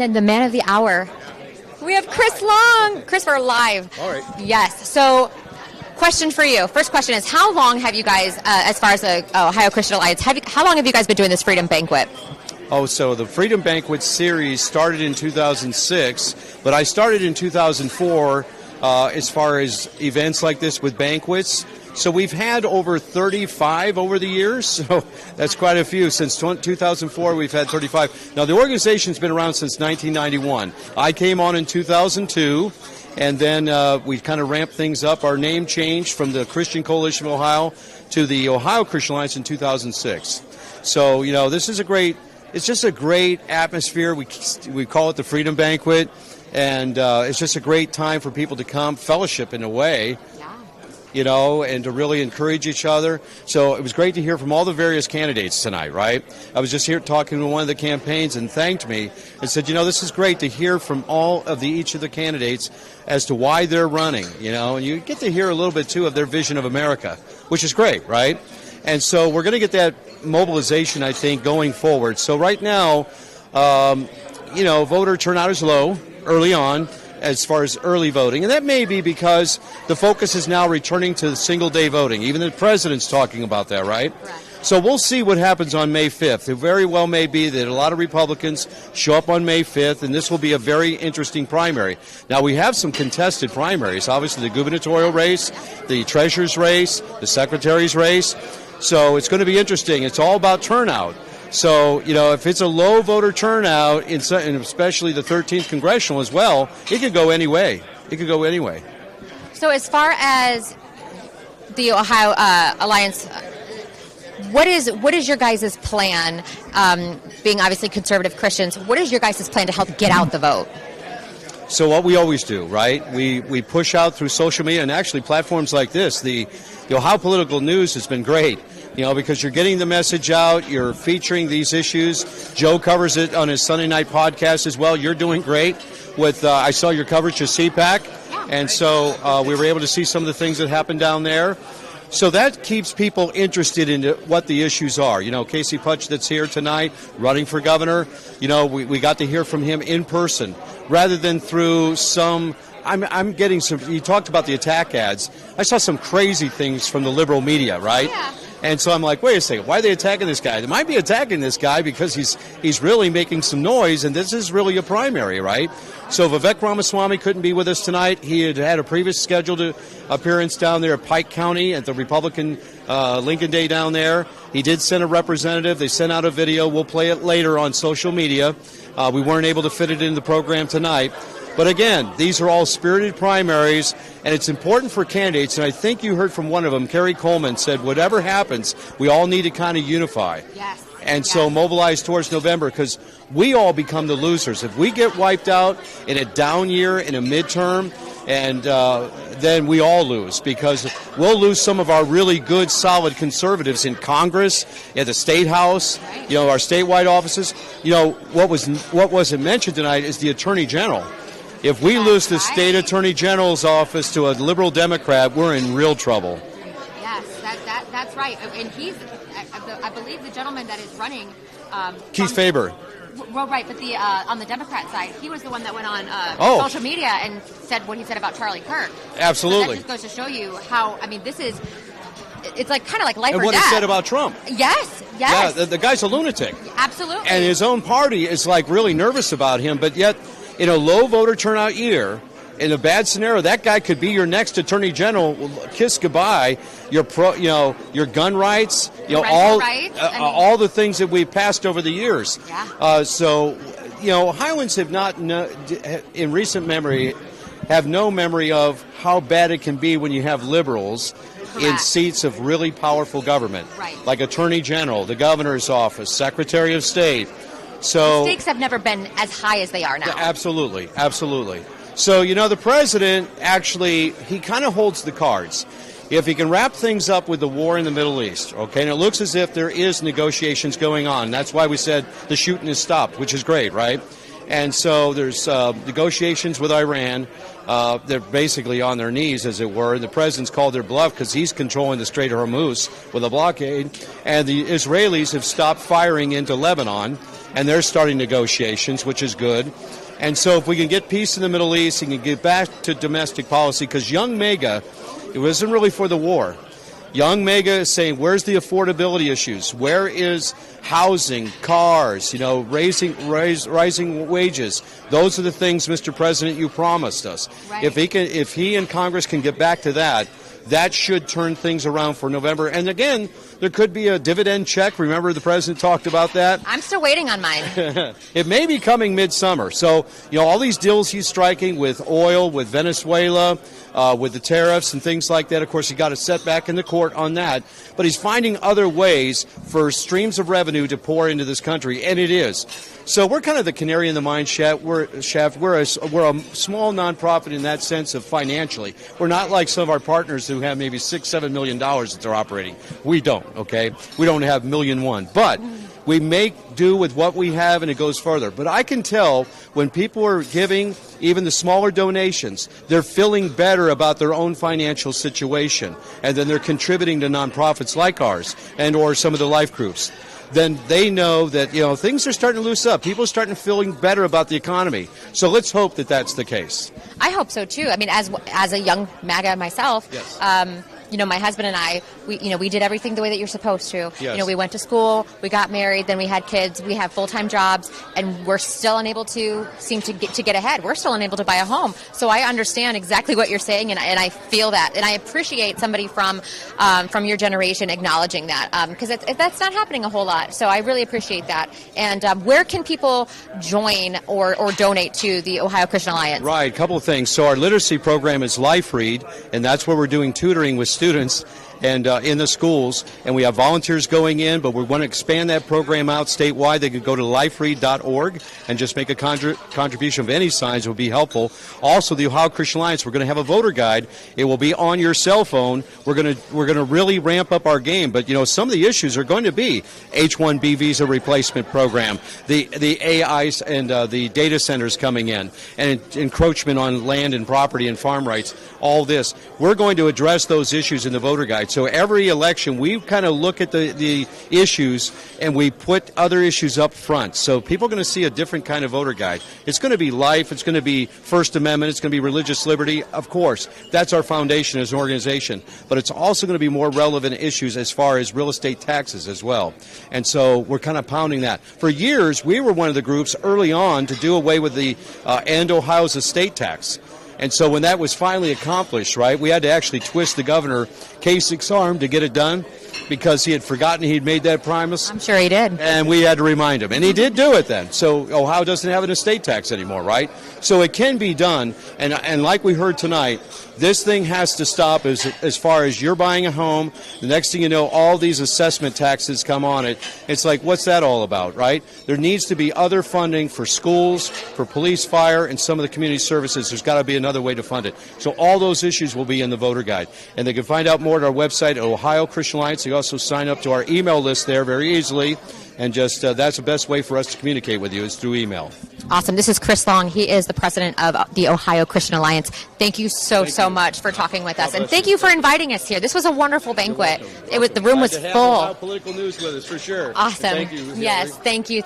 Then the man of the hour, we have Chris Long. Chris, we're live. All right. Yes. So, question for you. First question is, how long have you guys, as far as the Ohio Christian Alliance, how long have you guys been doing this Freedom Banquet? Oh, so the Freedom Banquet series started in 2006, but I started in 2004 as far as events like this with banquets. So we've had over 35 over the years, so that's quite a few. Since 2004, we've had 35. Now, the organization's been around since 1991. I came on in 2002, and then we kind of ramped things up. Our name changed from the Christian Coalition of Ohio to the Ohio Christian Alliance in 2006. So, you know, this is it's just a great atmosphere. We call it the Freedom Banquet, and it's just a great time for people to come, fellowship in a way. You know, and to really encourage each other. So it was great to hear from all the various candidates tonight, right? I was just here talking to one of the campaigns and thanked me and said, you know, this is great to hear from all of each of the candidates as to why they're running, you know, and you get to hear a little bit, too, of their vision of America, which is great, right? And so we're going to get that mobilization, I think, going forward. So right now, you know, voter turnout is low early on, as far as early voting. And that may be because the focus is now returning to single-day voting. Even the president's talking about that, right? So we'll see what happens on May 5th. It very well may be that a lot of Republicans show up on May 5th, and this will be a very interesting primary. Now, we have some contested primaries. Obviously, the gubernatorial race, the treasurer's race, the secretary's race. So it's going to be interesting. It's all about turnout. So, you know, if it's a low voter turnout, and especially the 13th congressional as well, it could go any way. It could go any way. So as far as the Ohio Alliance, what is your guys' plan, being obviously conservative Christians, what is your guys' plan to help get out the vote? So what we always do, right? We push out through social media, and actually platforms like this. The Ohio Political News has been great. You know, because you're getting the message out, you're featuring these issues. Joe covers it on his Sunday night podcast as well. You're doing great with, I saw your coverage of CPAC, and so we were able to see some of the things that happened down there. So that keeps people interested in what the issues are. You know, Casey Putch that's here tonight, running for governor, you know, we got to hear from him in person rather than through some... I'm getting some... You talked about the attack ads. I saw some crazy things from the liberal media, right? Yeah. And so I'm like, wait a second, why are they attacking this guy? They might be attacking this guy because he's really making some noise, and this is really a primary, right? So Vivek Ramaswamy couldn't be with us tonight. He had a previous scheduled appearance down there at Pike County at the Republican Lincoln Day down there. He did send a representative. They sent out a video. We'll play it later on social media. We weren't able to fit it in the program tonight. But again, these are all spirited primaries, and it's important for candidates, and I think you heard from one of them, Kerry Coleman, said whatever happens, we all need to kind of unify. Yes. And so mobilize towards November, because we all become the losers. If we get wiped out in a down year, in a midterm, and then we all lose, because we'll lose some of our really good, solid conservatives in Congress, at the State House, you know, our statewide offices. You know, what wasn't mentioned tonight is the Attorney General. If we lose the state attorney general's office to a liberal Democrat, we're in real trouble. Yes, that's right. And he's, I believe, the gentleman that is running. Keith Faber. Well, right, but the on the Democrat side, he was the one that went on social media and said what he said about Charlie Kirk. Absolutely. So that just goes to show you how. I mean, it's like kind of like life or death. And what he said about Trump. Yes. Yeah, the guy's a lunatic. Absolutely. And his own party is like really nervous about him, but yet, in a low voter turnout year, in a bad scenario, that guy could be your next attorney general. Kiss goodbye. Your your gun rights, all the things that we've passed over the years. Yeah. So, you know, Ohioans have not, in recent memory, have no memory of how bad it can be when you have liberals in seats of really powerful government, like attorney general, the governor's office, secretary of state. So the stakes have never been as high as they are now. Absolutely, absolutely. So, you know, the president actually, he kind of holds the cards. If he can wrap things up with the war in the Middle East, okay, and it looks as if there is negotiations going on. That's why we said the shooting is stopped, which is great, right? And so there's negotiations with Iran. They're basically on their knees, as it were. And the president's called their bluff because he's controlling the Strait of Hormuz with a blockade. And the Israelis have stopped firing into Lebanon, and they're starting negotiations, which is good. And so if we can get peace in the Middle East and can get back to domestic policy, because young MAGA, it wasn't really for the war. Young MAGA is saying, where's the affordability issues? Where is housing, cars, rising wages? Those are the things, Mr. President, you promised us. Right. If he and Congress can get back to that, that should turn things around for November. And again, there could be a dividend check. Remember the president talked about that? I'm still waiting on mine. It may be coming midsummer. So, all these deals he's striking with oil, with Venezuela, with the tariffs and things like that. Of course, he got a setback in the court on that. But he's finding other ways for streams of revenue to pour into this country, and it is. So we're kind of the canary in the mine shaft. We're a small nonprofit in that sense of financially. We're not like some of our partners who have maybe $6-7 million that they're operating. We don't, okay? We don't have $1.1 million. But we make do with what we have, and it goes further. But I can tell when people are giving even the smaller donations, they're feeling better about their own financial situation, and then they're contributing to nonprofits like ours and or some of the life groups. Then they know that, things are starting to loosen up. People are starting to feeling better about the economy. So let's hope that that's the case. I hope so, too. I mean, as a young MAGA myself, yes. My husband and I, we did everything the way that you're supposed to. Yes. We went to school, we got married, then we had kids, we have full-time jobs, and we're still unable to seem to get ahead. We're still unable to buy a home. So I understand exactly what you're saying, and I feel that, and I appreciate somebody from your generation acknowledging that, because that's not happening a whole lot. So I really appreciate that. And where can people join or donate to the Ohio Christian Alliance? Right, a couple of things. So our literacy program is Life Read, and that's where we're doing tutoring with students and in the schools, and we have volunteers going in, but we want to expand that program out statewide. They could go to liferead.org and just make a contribution of any size would be helpful. Also, the Ohio Christian Alliance, we're going to have a voter guide. It will be on your cell phone. We're going to really ramp up our game, but some of the issues are going to be H-1B visa replacement program, the AIs and the data centers coming in, and encroachment on land and property and farm rights. All this, we're going to address those issues in the voter guide. So every election, we kind of look at the issues and we put other issues up front. So people are going to see a different kind of voter guide. It's going to be life. It's going to be First Amendment. It's going to be religious liberty. Of course, that's our foundation as an organization. But it's also going to be more relevant issues as far as real estate taxes as well. And so we're kind of pounding that. For years, we were one of the groups early on to do away with the end Ohio's estate tax. And so when that was finally accomplished, right, we had to actually twist the governor Kasich's arm to get it done because he had forgotten he'd made that promise. I'm sure he did. And we had to remind him. And he did do it then. So Ohio doesn't have an estate tax anymore, right? So it can be done. And like we heard tonight, this thing has to stop as far as you're buying a home. The next thing you know, all these assessment taxes come on it. It's like, what's that all about, right? There needs to be other funding for schools, for police, fire, and some of the community services. There's got to be another way to fund it. So all those issues will be in the voter guide. And they can find out more at our website, Ohio Christian Alliance. You also sign up to our email list there very easily. And just that's the best way for us to communicate with you is through email. Awesome. This is Chris Long. He is the president of the Ohio Christian Alliance. Thank you so much for talking with us. And thank you for inviting us here. This was a wonderful banquet. The room was full. Political news with us, for sure. Awesome. Thank you. Yes, thank you.